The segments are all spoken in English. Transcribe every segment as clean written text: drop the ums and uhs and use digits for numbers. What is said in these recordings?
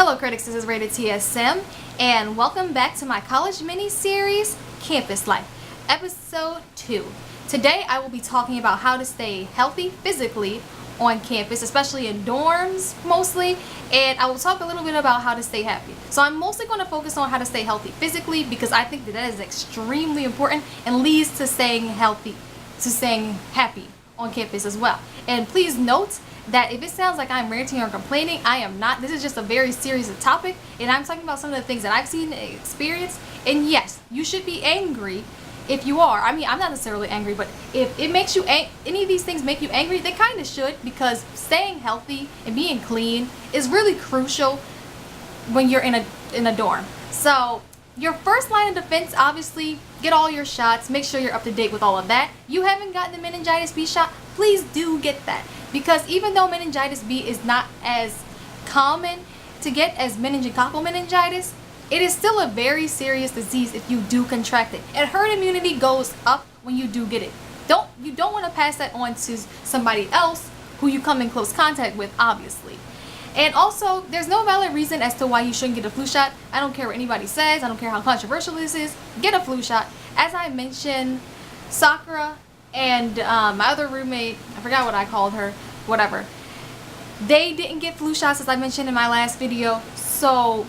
Hello critics, this is RatedT.S.M and welcome back to my college mini-series, Campus Life, Episode 2. Today I will be talking about how to stay healthy physically on campus, especially in dorms mostly, and I will talk a little bit about how to stay happy. So I'm mostly going to focus on how to stay healthy physically because I think that is extremely important and leads to staying healthy, to staying happy on campus as well. And please note that if it sounds like I'm ranting or complaining, I am not. This is just a very serious topic, and I'm talking about some of the things that I've seen and experienced. And yes, you should be angry if you are. I mean, I'm not necessarily angry, but if it makes you any of these things make you angry, they kind of should, because staying healthy and being clean is really crucial when you're in a dorm. So your first line of defense, obviously, get all your shots. Make sure you're up to date with all of that. You haven't gotten the meningitis B shot, please do get that. Because even though meningitis B is not as common to get as meningococcal meningitis, it is still a very serious disease if you do contract it. And herd immunity goes up when you do get it. You don't want to pass that on to somebody else who you come in close contact with, obviously. And also, there's no valid reason as to why you shouldn't get a flu shot. I don't care what anybody says. I don't care how controversial this is. Get a flu shot. As I mentioned, Sakura and my other roommate, I forgot what I called her, whatever, they didn't get flu shots, as I mentioned in my last video. So,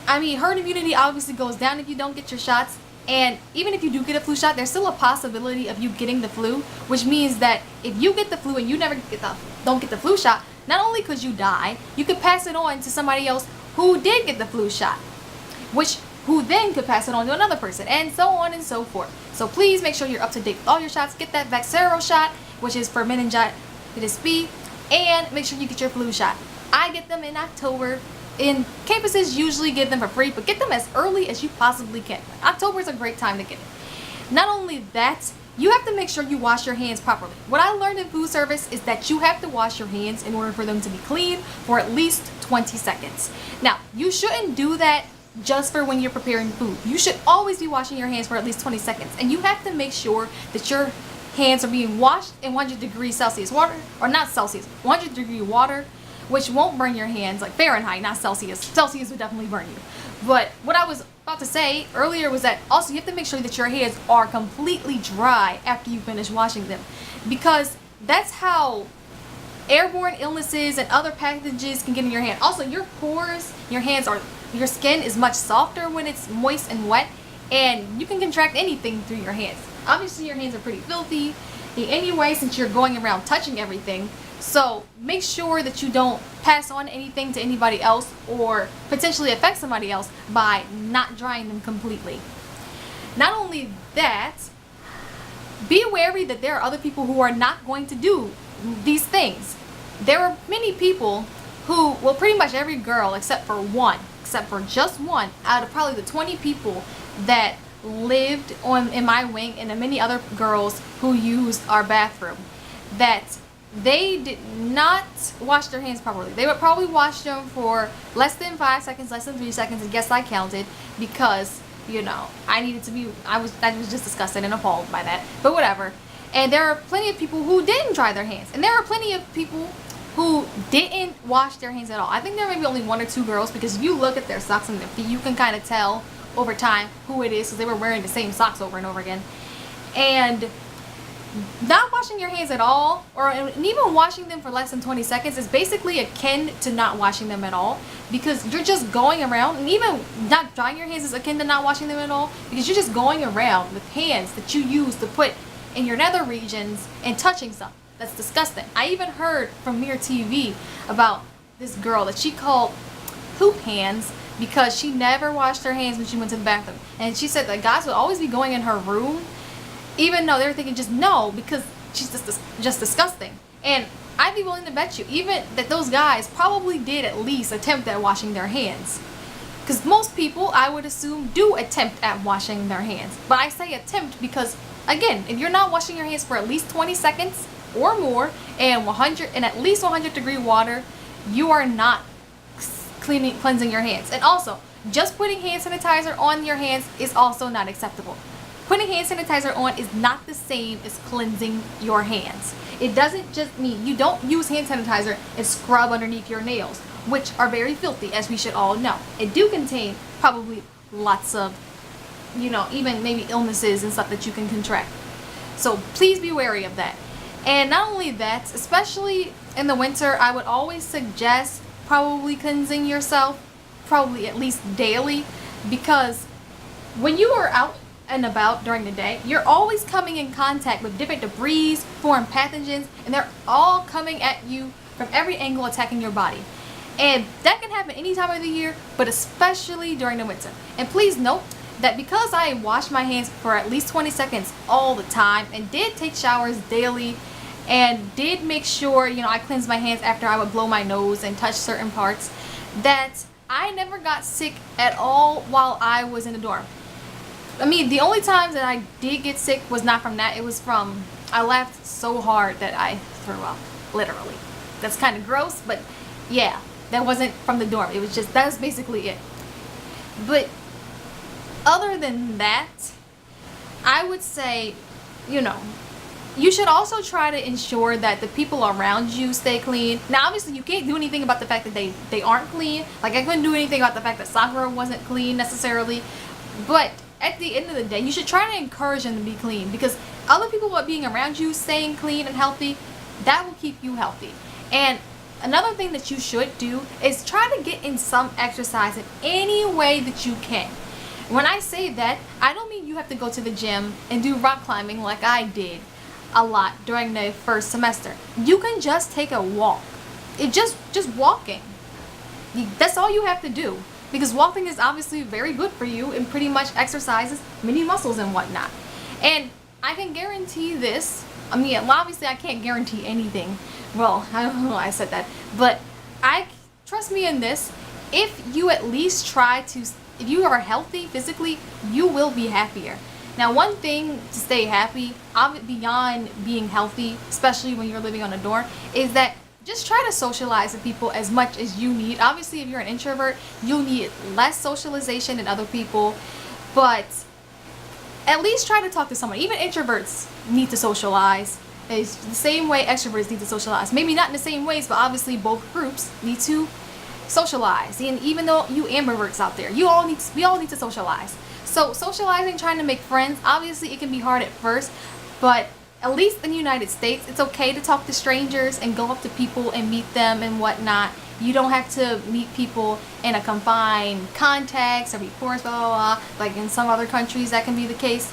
I mean, herd immunity obviously goes down if you don't get your shots. And even if you do get a flu shot, there's still a possibility of you getting the flu, which means that if you get the flu and you never don't get the flu shot, not only could you die, you could pass it on to somebody else who did get the flu shot, who then could pass it on to another person, and so on and so forth. So please make sure you're up to date with all your shots. Get that Vaxxero shot, which is for meningitis B, and make sure you get your flu shot. I get them in October. And campuses usually give them for free, but get them as early as you possibly can. October is a great time to get it. Not only that, you have to make sure you wash your hands properly. What I learned in food service is that you have to wash your hands in order for them to be clean for at least 20 seconds. Now, you shouldn't do that just for when you're preparing food. You should always be washing your hands for at least 20 seconds. And you have to make sure that your hands are being washed in 100 degrees Celsius water, or not Celsius, 100 degree water, which won't burn your hands, like Fahrenheit, not Celsius. Celsius would definitely burn you. But what I was about to say earlier was that also you have to make sure that your hands are completely dry after you finish washing them, because that's how airborne illnesses and other pathogens can get in your hand. Also, your pores, your skin is much softer when it's moist and wet, and you can contract anything through your hands. Obviously, your hands are pretty filthy anyway, since you're going around touching everything. So make sure that you don't pass on anything to anybody else or potentially affect somebody else by not drying them completely. Not only that, be wary that there are other people who are not going to do these things. There are many people who, well, pretty much every girl except for just one out of probably the 20 people that lived in my wing, and the many other girls who used our bathroom, that they did not wash their hands properly. They would probably wash them for less than 5 seconds, less than 3 seconds, and guess I counted, because, you know, I was just disgusted and appalled by that, but whatever. And there are plenty of people who didn't dry their hands, and there are plenty of people who didn't wash their hands at all. I think there may be only 1 or 2 girls, because if you look at their socks and their feet, you can kind of tell over time who it is, because they were wearing the same socks over and over again. And not washing your hands at all, and even washing them for less than 20 seconds, is basically akin to not washing them at all, because you're just going around, and even not drying your hands is akin to not washing them at all, because you're just going around with hands that you use to put in your nether regions and touching stuff. That's disgusting. I even heard from Mirror TV about this girl that she called poop hands because she never washed her hands when she went to the bathroom, and she said that guys would always be going in her room, even though they were thinking just no, because she's just disgusting. And I'd be willing to bet you even that those guys probably did at least attempt at washing their hands, because most people, I would assume, do attempt at washing their hands. But I say attempt because, again, if you're not washing your hands for at least 20 seconds or more and at least 100 degree water, you are not cleansing your hands. And also, just putting hand sanitizer on your hands is also not acceptable. Putting hand sanitizer on is not the same as cleansing your hands. It doesn't just mean you don't use hand sanitizer and scrub underneath your nails which are very filthy, as we should all know. It do contain probably lots of, even maybe illnesses and stuff that you can contract. So please be wary of that. And not only that, especially in the winter, I would always suggest probably cleansing yourself, probably at least daily, because when you are out and about during the day, you're always coming in contact with different debris, foreign pathogens, and they're all coming at you from every angle, attacking your body. And that can happen any time of the year, but especially during the winter. And please note that because I wash my hands for at least 20 seconds all the time, and did take showers daily, and did make sure, I cleanse my hands after I would blow my nose and touch certain parts, that I never got sick at all while I was in the dorm. I mean, the only times that I did get sick was not from that. It was from, I laughed so hard that I threw up, literally. That's kind of gross, but yeah, that wasn't from the dorm. It was just, that was basically it. But other than that, I would say, you should also try to ensure that the people around you stay clean. Now, obviously, you can't do anything about the fact that they aren't clean. Like, I couldn't do anything about the fact that Sakura wasn't clean necessarily. But at the end of the day, you should try to encourage them to be clean, because other people being around you, staying clean and healthy, that will keep you healthy. And another thing that you should do is try to get in some exercise in any way that you can. When I say that, I don't mean you have to go to the gym and do rock climbing like I did a lot during the first semester. You can just take a walk. It just walking. That's all you have to do, because walking is obviously very good for you and pretty much exercises many muscles and whatnot. And I can guarantee this. I mean, obviously I can't guarantee anything. Well, I don't know why I said that, but trust me in this. If you at least try to, if you are healthy physically, you will be happier. Now, one thing to stay happy, beyond being healthy, especially when you're living on a dorm, is that just try to socialize with people as much as you need. Obviously, if you're an introvert, you'll need less socialization than other people, but at least try to talk to someone. Even introverts need to socialize. It's the same way extroverts need to socialize. Maybe not in the same ways, but obviously both groups need to socialize. And even though you ambiverts out there, we all need to socialize. So socializing, trying to make friends, obviously it can be hard at first, but at least in the United States, it's okay to talk to strangers and go up to people and meet them and whatnot. You don't have to meet people in a confined context or be forced, blah, blah, blah, like in some other countries that can be the case.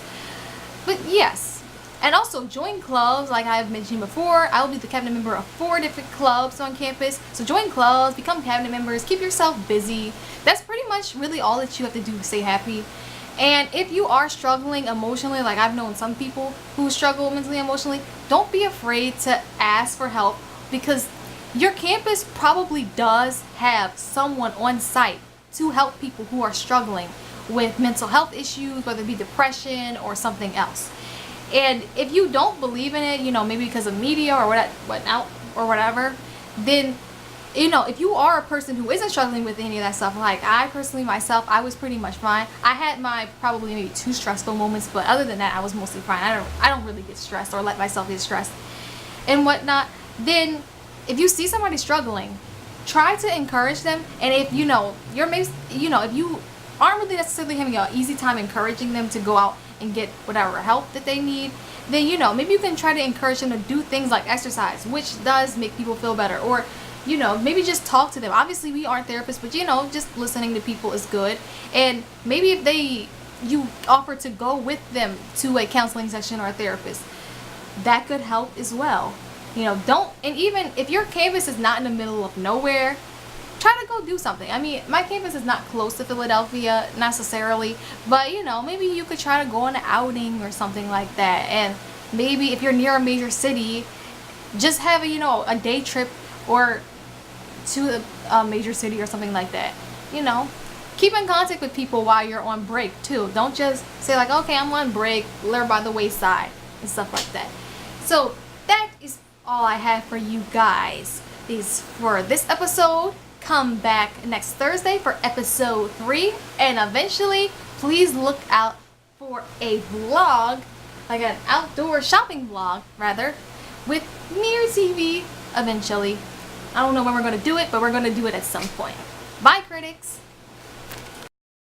But yes, and also join clubs like I've mentioned before. I will be the cabinet member of 4 different clubs on campus. So join clubs, become cabinet members, keep yourself busy. That's pretty much really all that you have to do to stay happy. And if you are struggling emotionally, like I've known some people who struggle mentally, emotionally, don't be afraid to ask for help, because your campus probably does have someone on site to help people who are struggling with mental health issues, whether it be depression or something else. And if you don't believe in it, maybe because of media or whatever, then if you are a person who isn't struggling with any of that stuff, like I personally myself, I was pretty much fine. I had my probably maybe 2 stressful moments, but other than that, I was mostly fine. I don't really get stressed or let myself get stressed and whatnot. Then if you see somebody struggling, try to encourage them. And if if you aren't really necessarily having an easy time encouraging them to go out and get whatever help that they need, then maybe you can try to encourage them to do things like exercise, which does make people feel better. Or maybe just talk to them. Obviously, we aren't therapists, but just listening to people is good. And maybe if you offer to go with them to a counseling session or a therapist, that could help as well. And even if your campus is not in the middle of nowhere, try to go do something. I mean, my campus is not close to Philadelphia necessarily, but maybe you could try to go on an outing or something like that. And maybe if you're near a major city, just have a day trip or to a major city or something like that. Keep in contact with people while you're on break too. Don't just say like, okay, I'm on break, live by the wayside and stuff like that. So that is all I have for you guys for this episode. Come back next Thursday for episode 3, and eventually please look out for a vlog, like an outdoor shopping vlog rather, with Mirror TV eventually. I don't know when we're going to do it, but we're going to do it at some point. Bye, critics!